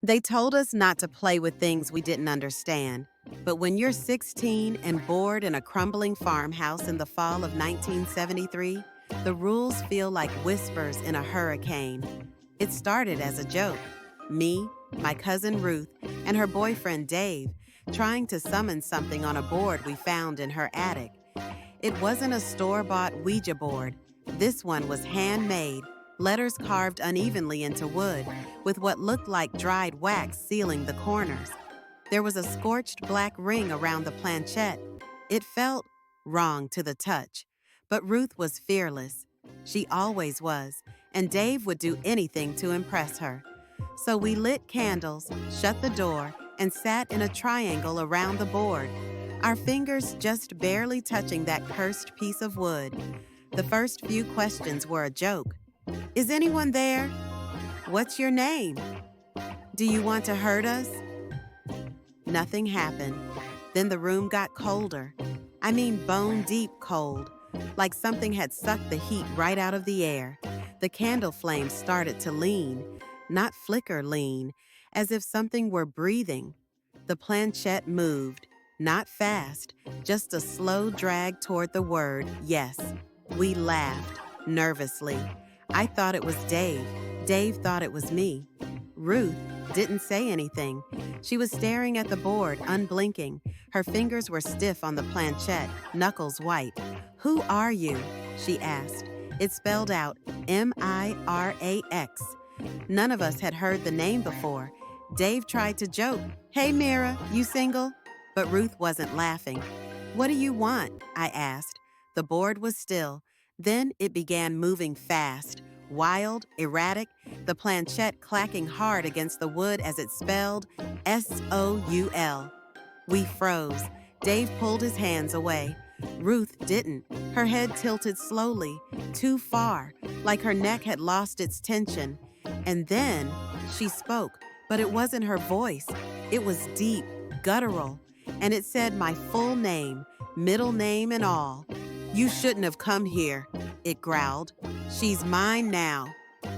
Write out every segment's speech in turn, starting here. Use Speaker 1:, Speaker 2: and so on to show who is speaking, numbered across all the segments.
Speaker 1: They told us not to play with things we didn't understand. But when you're 16 and bored in a crumbling farmhouse in the fall of 1973, the rules feel like whispers in a hurricane. It started as a joke. Me, my cousin Ruth, and her boyfriend Dave trying to summon something on a board we found in her attic. It wasn't a store-bought Ouija board. This one was handmade, letters carved unevenly into wood, with what looked like dried wax sealing the corners. There was a scorched black ring around the planchette. It felt wrong to the touch, but Ruth was fearless. She always was, and Dave would do anything to impress her. So we lit candles, shut the door, and sat in a triangle around the board, our fingers just barely touching that cursed piece of wood. The first few questions were a joke. Is anyone there? What's your name? Do you want to hurt us? Nothing happened. Then the room got colder. I mean bone-deep cold, like something had sucked the heat right out of the air. The candle flame started to lean, not flicker lean, as if something were breathing. The planchette moved, not fast, just a slow drag toward the word yes. We laughed, nervously. I thought it was Dave. Dave thought it was me. Ruth didn't say anything. She was staring at the board, unblinking. Her fingers were stiff on the planchette, knuckles white. Who are you? She asked. It spelled out M-I-R-A-X. None of us had heard the name before. Dave tried to joke. Hey, Mira, you single? But Ruth wasn't laughing. What do you want? I asked. The board was still. Then it began moving fast, wild, erratic, the planchette clacking hard against the wood as it spelled S-O-U-L. We froze. Dave pulled his hands away. Ruth didn't. Her head tilted slowly, too far, like her neck had lost its tension. And then she spoke, but it wasn't her voice. It was deep, guttural, and it said my full name, middle name and all. You shouldn't have come here, it growled. She's mine now.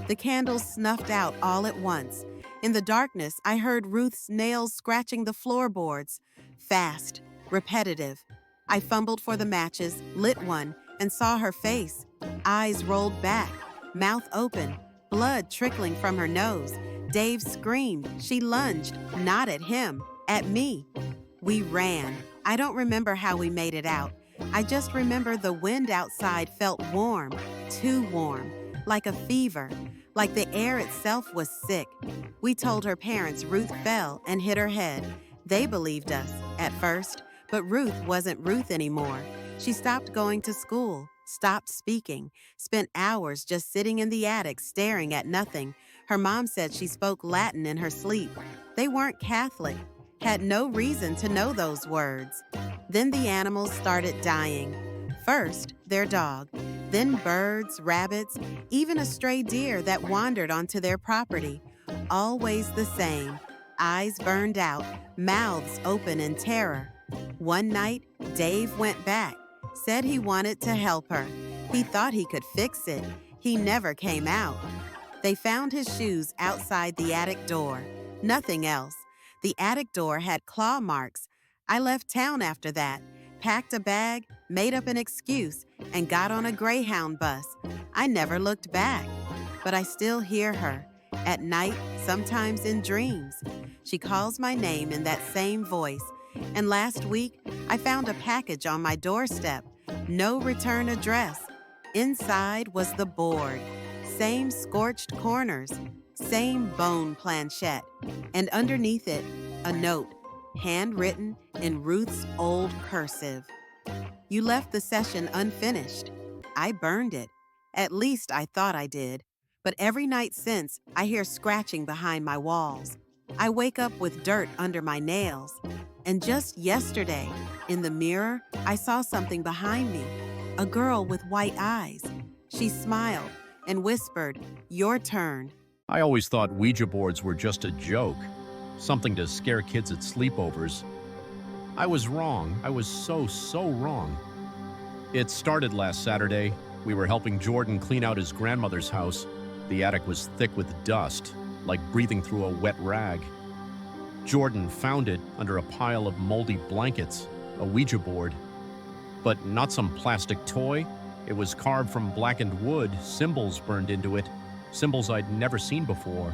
Speaker 1: The candles snuffed out all at once. In the darkness, I heard Ruth's nails scratching the floorboards. Fast, repetitive. I fumbled for the matches, lit one, and saw her face. Eyes rolled back, mouth open, blood trickling from her nose. Dave screamed. She lunged, not at him, at me. We ran. I don't remember how we made it out. I just remember the wind outside felt warm, too warm, like a fever, like the air itself was sick. We told her parents Ruth fell and hit her head. They believed us, at first, but Ruth wasn't Ruth anymore. She stopped going to school, stopped speaking, spent hours just sitting in the attic staring at nothing. Her mom said she spoke Latin in her sleep. They weren't Catholic, had no reason to know those words. Then the animals started dying. First, their dog, then birds, rabbits, even a stray deer that wandered onto their property. Always the same, eyes burned out, mouths open in terror. One night, Dave went back, said he wanted to help her. He thought he could fix it. He never came out. They found his shoes outside the attic door. Nothing else. The attic door had claw marks. I left town after that, packed a bag, made up an excuse, and got on a Greyhound bus. I never looked back. But I still hear her, at night, sometimes in dreams. She calls my name in that same voice. And last week, I found a package on my doorstep. No return address. Inside was the board. Same scorched corners. Same bone planchette. And underneath it, a note, handwritten in Ruth's old cursive. You left the session unfinished. I burned it. At least I thought I did. But every night since, I hear scratching behind my walls. I wake up with dirt under my nails. And just yesterday, in the mirror, I saw something behind me. A girl with white eyes. She smiled and whispered, "Your turn."
Speaker 2: I always thought Ouija boards were just a joke, something to scare kids at sleepovers. I was wrong. I was so wrong. It started last Saturday. We were helping Jordan clean out his grandmother's house. The attic was thick with dust, like breathing through a wet rag. Jordan found it under a pile of moldy blankets, a Ouija board. But not some plastic toy. It was carved from blackened wood, symbols burned into it, symbols I'd never seen before.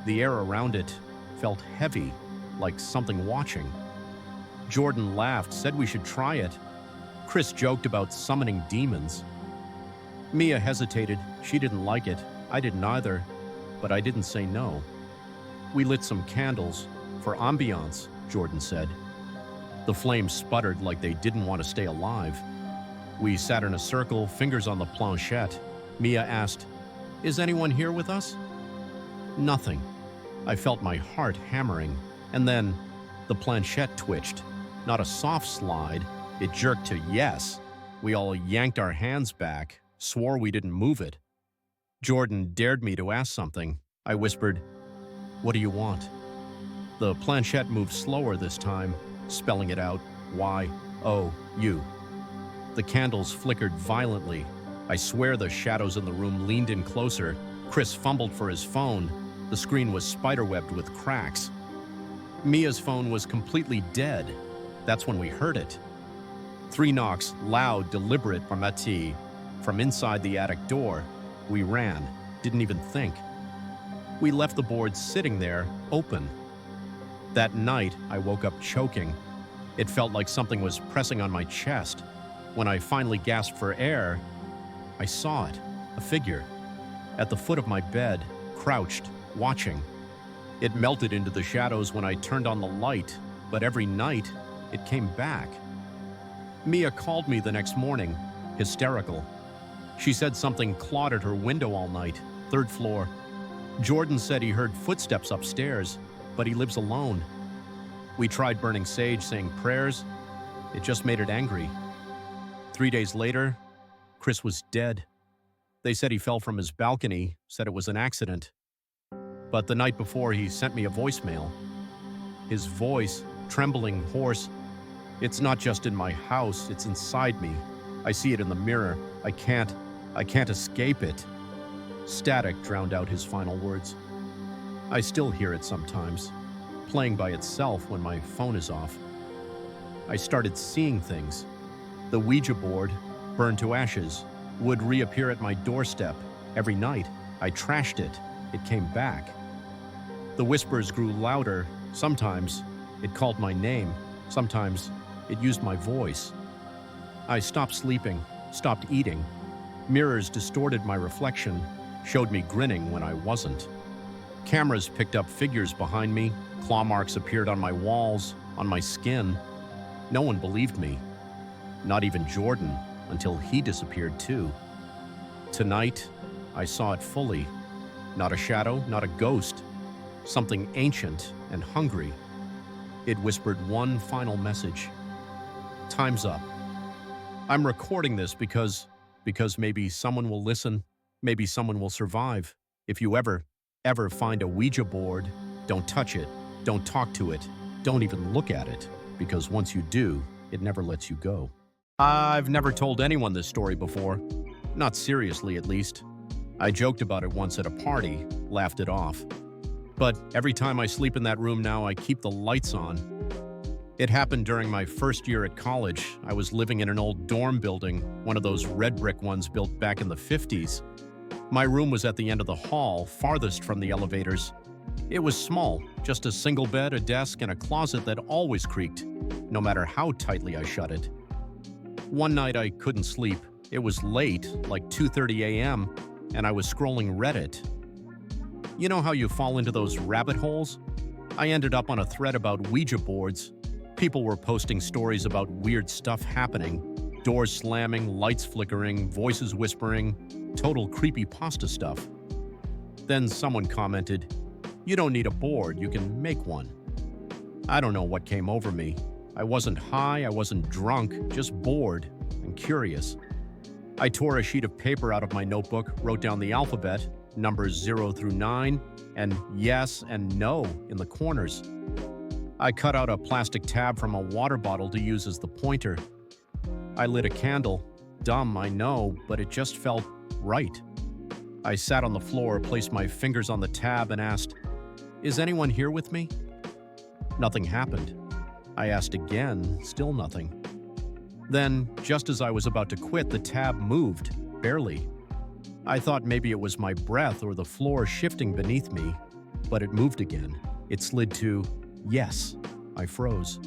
Speaker 2: The air around it felt heavy, like something watching. Jordan laughed, said we should try it. Chris joked about summoning demons. Mia hesitated. She didn't like it. I didn't either, but I didn't say no. We lit some candles for ambiance, Jordan said. The flames sputtered like they didn't want to stay alive. We sat in a circle, fingers on the planchette. Mia asked, "Is anyone here with us?" Nothing. I felt my heart hammering, and then the planchette twitched. Not a soft slide, it jerked to yes. We all yanked our hands back, swore we didn't move it. Jordan dared me to ask something. I whispered, "What do you want?" The planchette moved slower this time, spelling it out, Y-O-U. The candles flickered violently. I swear the shadows in the room leaned in closer. Chris fumbled for his phone. The screen was spiderwebbed with cracks. Mia's phone was completely dead. That's when we heard it. 3 knocks, loud, deliberate, from inside the attic door. We ran, didn't even think. We left the board sitting there, open. That night, I woke up choking. It felt like something was pressing on my chest. When I finally gasped for air, I saw it, a figure, at the foot of my bed, crouched, watching. It melted into the shadows when I turned on the light, but every night, it came back. Mia called me the next morning, hysterical. She said something clawed at her window all night, 3rd floor. Jordan said he heard footsteps upstairs, but he lives alone. We tried burning sage, saying prayers. It just made it angry. 3 days later, Chris was dead. They said he fell from his balcony, said it was an accident. But the night before, he sent me a voicemail. His voice, trembling, hoarse. "It's not just in my house, it's inside me. I see it in the mirror. I can't escape it." Static drowned out his final words. I still hear it sometimes, playing by itself when my phone is off. I started seeing things. The Ouija board, burned to ashes, would reappear at my doorstep every night. I trashed it. It came back. The whispers grew louder. Sometimes it called my name. Sometimes it used my voice. I stopped sleeping, stopped eating. Mirrors distorted my reflection, showed me grinning when I wasn't. Cameras picked up figures behind me. Claw marks appeared on my walls, on my skin. No one believed me. Not even Jordan, until he disappeared too. Tonight, I saw it fully. Not a shadow, not a ghost. Something ancient and hungry. It whispered one final message. Time's up. I'm recording this because maybe someone will listen, maybe someone will survive. If you ever find a Ouija board, don't touch it, don't talk to it, don't even look at it, because once you do, it never lets you go. I've never told anyone this story before. Not seriously, at least. I joked about it once at a party, laughed it off. But every time I sleep in that room now, I keep the lights on. It happened during my first year at college. I was living in an old dorm building, one of those red brick ones built back in the 50s. My room was at the end of the hall, farthest from the elevators. It was small, just a single bed, a desk, and a closet that always creaked, no matter how tightly I shut it. One night I couldn't sleep. It was late, like 2:30 a.m., and I was scrolling Reddit. You know how you fall into those rabbit holes? I ended up on a thread about Ouija boards. People were posting stories about weird stuff happening. Doors slamming, lights flickering, voices whispering, total creepypasta stuff. Then someone commented, "You don't need a board, you can make one." I don't know what came over me. I wasn't high, I wasn't drunk, just bored and curious. I tore a sheet of paper out of my notebook, wrote down the alphabet, numbers 0 through 9, and yes and no in the corners. I cut out a plastic tab from a water bottle to use as the pointer. I lit a candle. Dumb, I know, but it just felt right. I sat on the floor, placed my fingers on the tab, and asked, "Is anyone here with me?" Nothing happened. I asked again, still nothing. Then, just as I was about to quit, the tab moved, barely. I thought maybe it was my breath or the floor shifting beneath me, but it moved again. It slid to yes. I froze.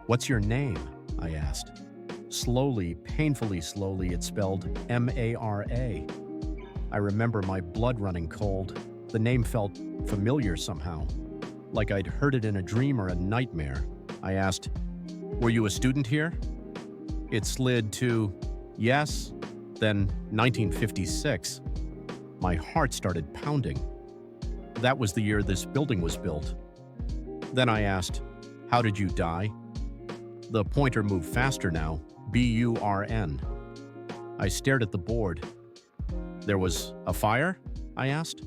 Speaker 2: "What's your name?" I asked. Slowly, painfully slowly, it spelled M-A-R-A. I remember my blood running cold. The name felt familiar somehow, like I'd heard it in a dream or a nightmare. I asked, "Were you a student here?" It slid to yes, then 1956. My heart started pounding. That was the year this building was built. Then I asked, "How did you die?" The pointer moved faster now, B-U-R-N. I stared at the board. "There was a fire?" I asked.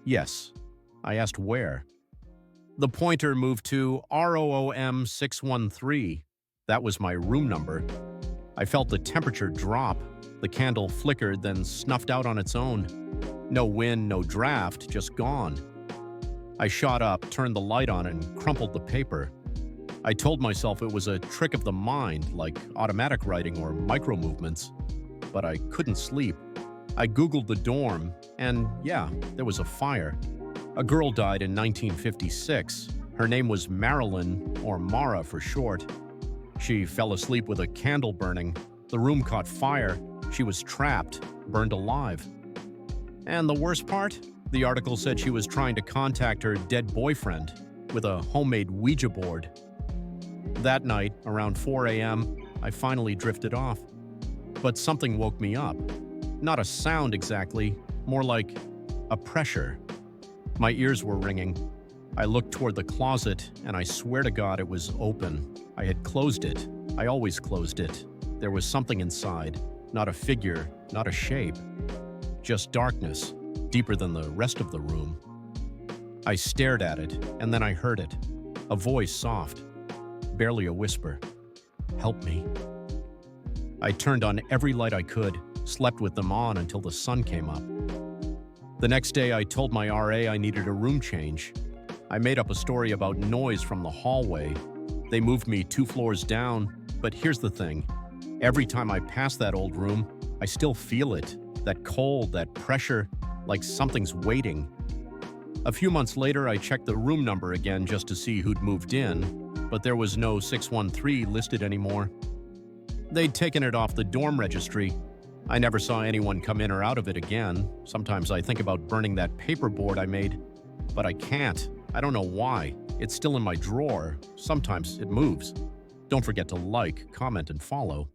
Speaker 2: "Yes." I asked where. The pointer moved to ROOM 613. That was my room number. I felt the temperature drop. The candle flickered, then snuffed out on its own. No wind, no draft, just gone. I shot up, turned the light on, and crumpled the paper. I told myself it was a trick of the mind, like automatic writing or micro movements. But I couldn't sleep. I Googled the dorm, and yeah, there was a fire. A girl died in 1956. Her name was Marilyn, or Mara for short. She fell asleep with a candle burning. The room caught fire. She was trapped, burned alive. And the worst part? The article said she was trying to contact her dead boyfriend with a homemade ouija board. That night, around 4 a.m., I finally drifted off. But something woke me up. Not a sound exactly, more like a pressure. My ears were ringing. I looked toward the closet, and I swear to God it was open. I had closed it. I always closed it. There was something inside, not a figure, not a shape. Just darkness, deeper than the rest of the room. I stared at it, and then I heard it. A voice, soft, barely a whisper. "Help me." I turned on every light I could, slept with them on until the sun came up. The next day, I told my RA I needed a room change. I made up a story about noise from the hallway. They moved me 2 floors down, but here's the thing. Every time I pass that old room, I still feel it. That cold, that pressure, like something's waiting. A few months later, I checked the room number again just to see who'd moved in, but there was no 613 listed anymore. They'd taken it off the dorm registry. I never saw anyone come in or out of it again. Sometimes I think about burning that paperboard I made, but I can't. I don't know why. It's still in my drawer. Sometimes it moves. Don't forget to like, comment, and follow.